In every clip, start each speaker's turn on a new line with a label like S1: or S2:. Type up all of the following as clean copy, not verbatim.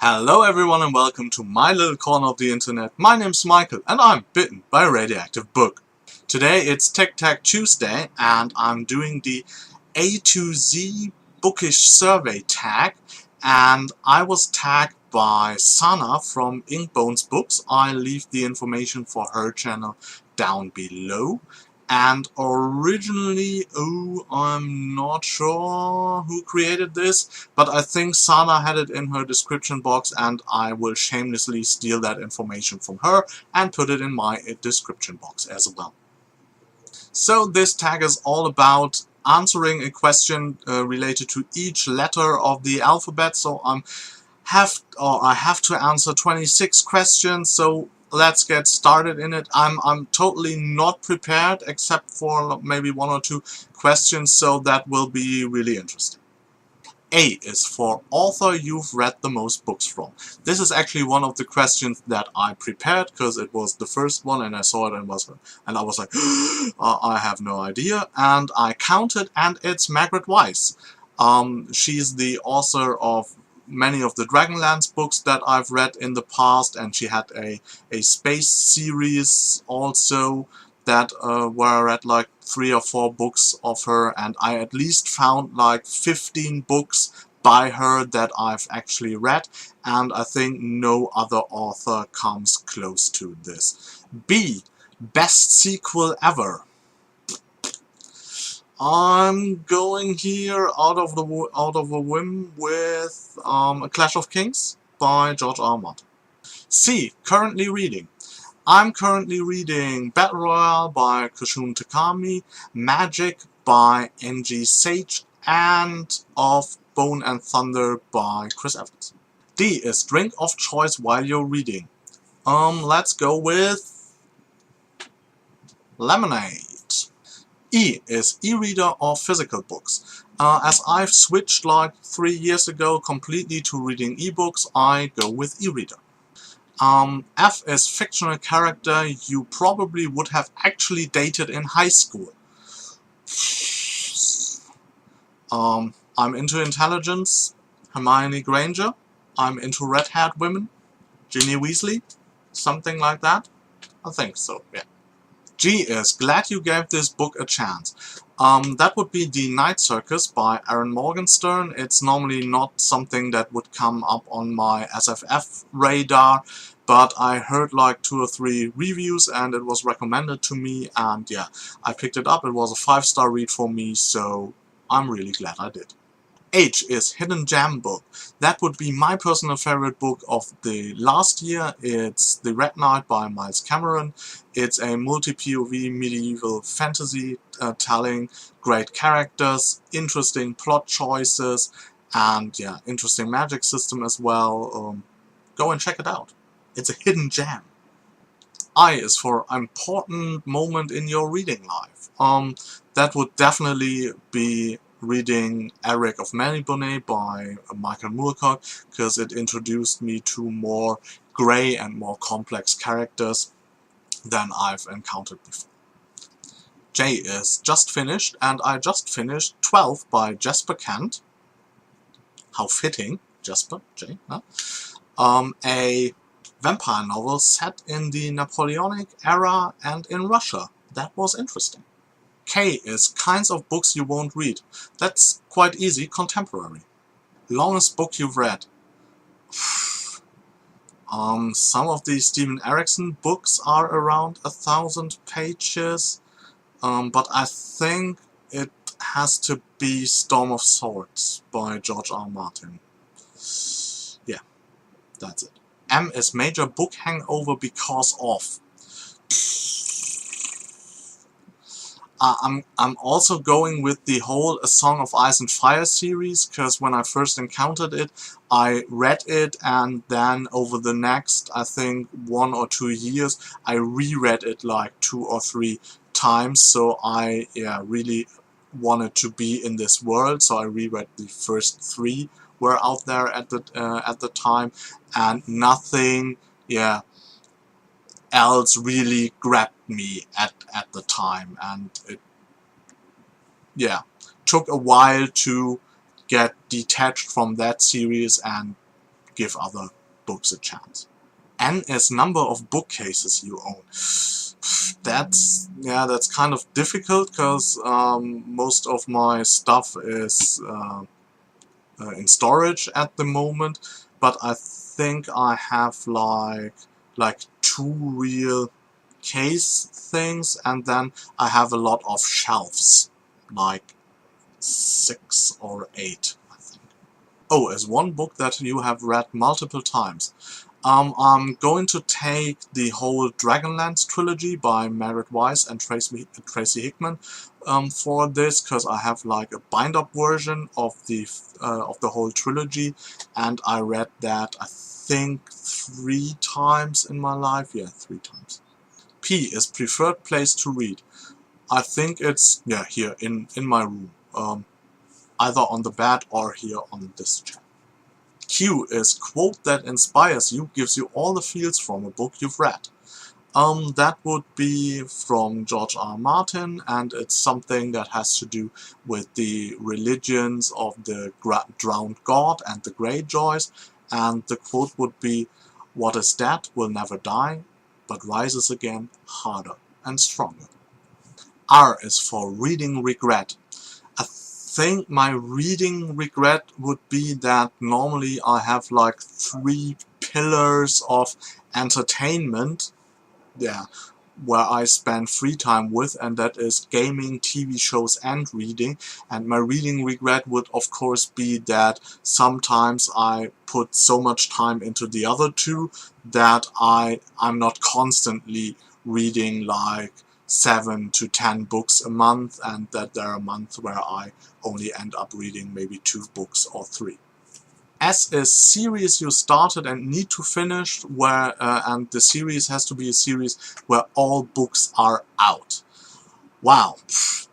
S1: Hello everyone and welcome to my little corner of the internet. My name's Michael and I'm bitten by a radioactive book. Today it's Tech Tag Tuesday and I'm doing the A to Z Bookish Survey Tag, and I was tagged by Sana from Inkbones Books. I leave the information for her channel down below. And originally, I'm not sure who created this, but I think Sana had it in her description box, and I will shamelessly steal that information from her and put it in my description box as well. So this tag is all about answering a question related to each letter of the alphabet. So I have to answer 26 questions. So let's get started in it. I'm totally not prepared except for maybe one or two questions, so that will be really interesting. A is for author you've read the most books from. This is actually one of the questions that I prepared because it was the first one and I saw it and I was like, I have no idea, and I counted and it's Margaret Weiss. She's the author of many of the Dragonlance books that I've read in the past, and she had a space series also that where I read like 3 or 4 books of her, and I at least found like 15 books by her that I've actually read, and I think no other author comes close to this. B, best sequel ever. I'm going here out of a whim with A Clash of Kings by George R. R. Martin. C, currently reading. I'm currently reading Battle Royale by Kushun Takami, Magic by N.G. Sage, and Of Bone and Thunder by Chris Evans. D is drink of choice while you're reading. Let's go with lemonade. E is e-reader or physical books. As I've switched like 3 years ago completely to reading ebooks, I go with e-reader. F is fictional character you probably would have actually dated in high school. I'm into intelligence, Hermione Granger. I'm into red-haired women, Ginny Weasley, something like that. I think so, yeah. G is glad you gave this book a chance. That would be The Night Circus by Erin Morgenstern. It's normally not something that would come up on my SFF radar, but I heard like 2 or 3 reviews and it was recommended to me, and yeah, I picked it up. It was a 5-star read for me, so I'm really glad I did. H is Hidden Gem book. That would be my personal favorite book of the last year. It's The Red Knight by Miles Cameron. It's a multi-POV medieval fantasy telling, great characters, interesting plot choices, and yeah, interesting magic system as well. Go and check it out. It's a hidden gem. I is for important moment in your reading life. That would definitely be reading Eric of Maribonnet by Michael Moorcock, because it introduced me to more grey and more complex characters than I've encountered before. J is just finished, and I just finished 12 by Jesper Kent. How fitting, Jesper, J, huh? A vampire novel set in the Napoleonic era and in Russia. That was interesting. K is kinds of books you won't read. That's quite easy, contemporary. Longest book you've read. Some of the Steven Erikson books are around 1,000 pages, but I think it has to be Storm of Swords by George R. R. Martin. Yeah, that's it. M is major book hangover because of. I'm also going with the whole A Song of Ice and Fire series, because when I first encountered it, I read it, and then over the next, I think, 1 or 2 years, I reread it like 2 or 3 times, so I really wanted to be in this world, so I reread the first 3 were out there at the time, and nothing else really grabbed me at the time, and it took a while to get detached from that series and give other books a chance. N is number of bookcases you own. That's kind of difficult because most of my stuff is in storage at the moment, but I think I have like 2 real case things, and then I have a lot of shelves, like 6 or 8, I think. Oh, as one book that you have read multiple times. I'm going to take the whole Dragonlance trilogy by Merritt Weiss and Tracy Hickman for this, because I have like a bind-up version of the whole trilogy, and I read that I think 3 times in my life. Yeah, 3 times. P is preferred place to read. I think it's here in my room, either on the bed or here on this chair. Q is quote that inspires you, gives you all the feels from a book you've read. That would be from George R. R. Martin, and it's something that has to do with the religions of the drowned god and the Greyjoys, and the quote would be, "What is dead will never die, but rises again harder and stronger." R is for reading regret. I think my reading regret would be that normally I have like 3 pillars of entertainment, where I spend free time with, and that is gaming, TV shows and reading. And my reading regret would of course be that sometimes I put so much time into the other 2 that I'm not constantly reading like 7 to 10 books a month, and that there are months where I only end up reading maybe 2 books or 3. S is series you started and need to finish, and the series has to be a series where all books are out. Wow,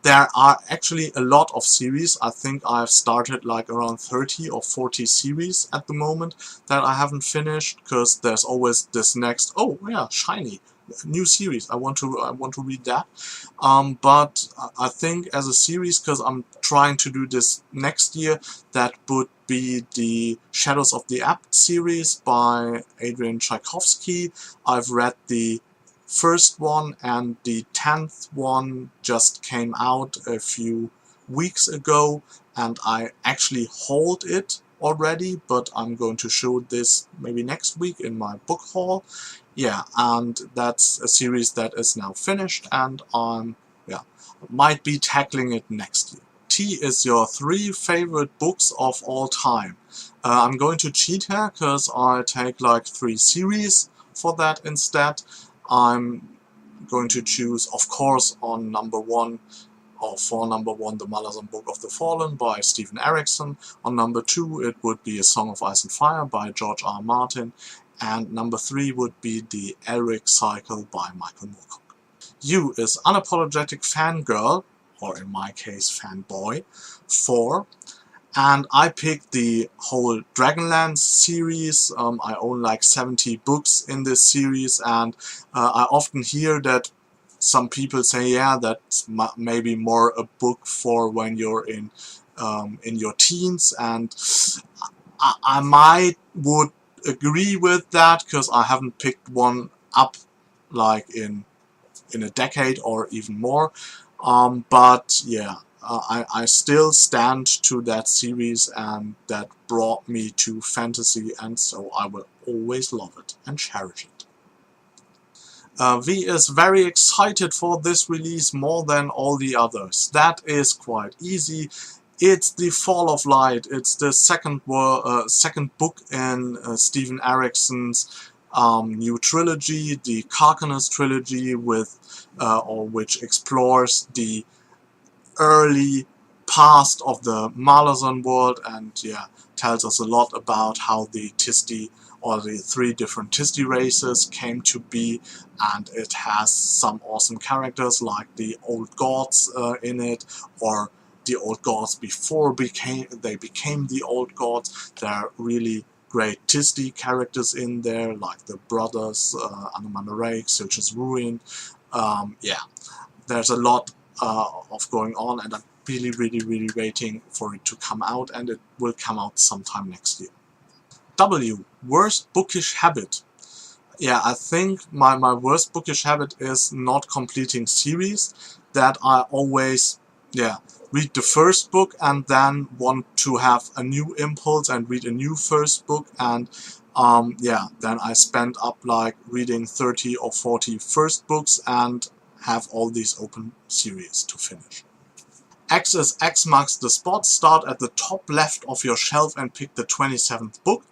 S1: there are actually a lot of series. I think I've started like around 30 or 40 series at the moment that I haven't finished, because there's always this next, oh yeah, shiny new series, I want to read that. But I think as a series, because I'm trying to do this next year, that would be the Shadows of the Apt series by Adrian Tchaikovsky. I've read the first one, and the 10th one just came out a few weeks ago, and I actually hold it already, but I'm going to show this maybe next week in my book haul. Yeah, and that's a series that is now finished, and might be tackling it next year. T is your 3 favorite books of all time. I'm going to cheat here, because I take like 3 series for that instead. I'm going to choose, of course, on number 1, or for number 1, The Malazan Book of the Fallen by Stephen Erikson. On number 2, it would be A Song of Ice and Fire by George R. R. Martin. And number 3 would be The Eric Cycle by Michael Moorcock. U is unapologetic fangirl, or in my case fanboy, 4. And I picked the whole Dragonlance series. I own like 70 books in this series, and I often hear that some people say, yeah, that's maybe more a book for when you're in your teens, and I would agree with that, because I haven't picked one up like in a decade or even more. But yeah, I still stand to that series, and that brought me to fantasy, and so I will always love it and cherish it. V is very excited for this release more than all the others. That is quite easy. It's The Fall of Light. It's the second book in Stephen Erikson's new trilogy, the Carcanos trilogy, which explores the early past of the Malazan world, and tells us a lot about how the Tisti, or the 3 different Tisti races, came to be, and it has some awesome characters like the old gods in it, or the old gods before they became the old gods. There are really great Tisti characters in there, like the brothers, Anumanarake, Silch's Ruin. There's a lot of going on, and I'm really waiting for it to come out, and it will come out sometime next year. W. Worst bookish habit. Yeah, I think my worst bookish habit is not completing series. That I always, yeah, read the first book and then want to have a new impulse and read a new first book, and yeah, then I spend up like reading 30 or 40 first books and have all these open series to finish. X is X marks the spot. Start at the top left of your shelf and pick the 27th book.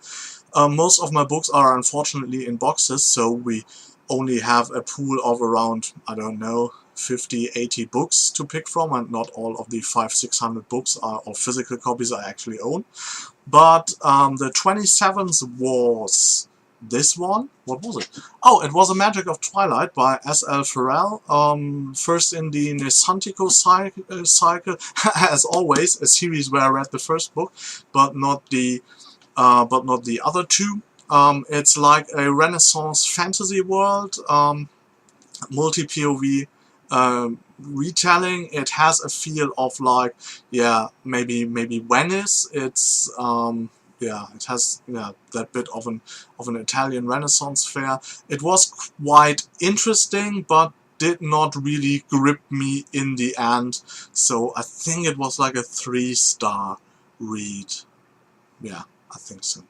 S1: Most of my books are unfortunately in boxes, so we only have a pool of around, I don't know, 50, 80 books to pick from, and not all of the 500-600 books are, or physical copies I actually own. But the 27th was this one. What was it? Oh, it was A Magic of Twilight by S.L. Farrell. First in the Nesantico cycle, as always, a series where I read the first book, but not the other two. It's like a Renaissance fantasy world, multi-POV retelling. It has a feel of like, yeah, maybe Venice. It's yeah, it has, yeah, that bit of an Italian Renaissance fair. It was quite interesting, but did not really grip me in the end. So I think it was like a 3-star read. Yeah, I think so.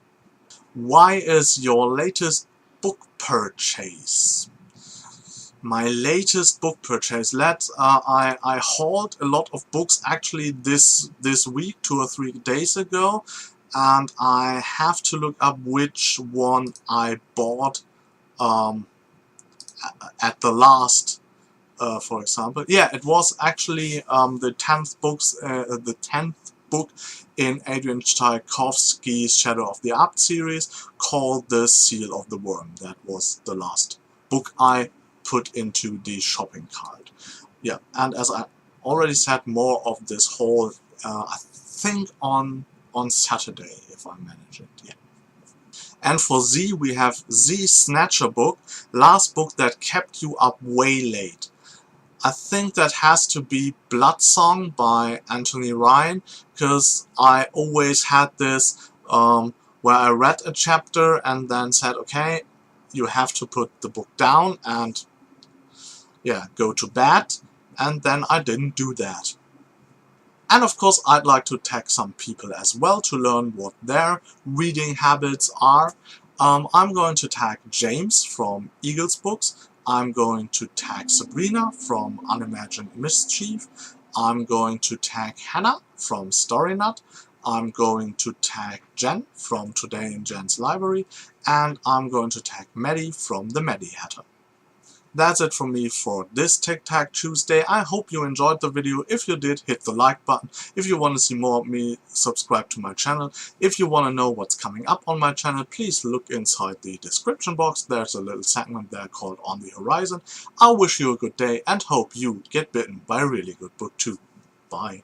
S1: Why is your latest book purchase? My latest book purchase. I hauled a lot of books actually this week, 2 or 3 days ago, and I have to look up which one I bought at the last. For example, yeah, it was actually the 10th book in Adrian Tchaikovsky's Shadow of the Abt series, called The Seal of the Worm. That was the last book I put into the shopping cart. Yeah, and as I already said, more of this haul, I think on Saturday, if I manage it. Yeah. And for Z, we have Z Snatcher book, last book that kept you up way late. I think that has to be Blood Song by Anthony Ryan, because I always had this where I read a chapter and then said, okay, you have to put the book down and, yeah, go to bed, and then I didn't do that. And of course, I'd like to tag some people as well to learn what their reading habits are. I'm going to tag James from Eagles Books. I'm going to tag Sabrina from Unimagined Mischief. I'm going to tag Hannah from Storynut. I'm going to tag Jen from Today in Jen's Library. And I'm going to tag Maddie from the Maddie Hatter. That's it from me for this Tic Tac Tuesday. I hope you enjoyed the video. If you did, hit the like button. If you want to see more of me, subscribe to my channel. If you want to know what's coming up on my channel, please look inside the description box. There's a little segment there called On the Horizon. I wish you a good day and hope you get bitten by a really good book too. Bye.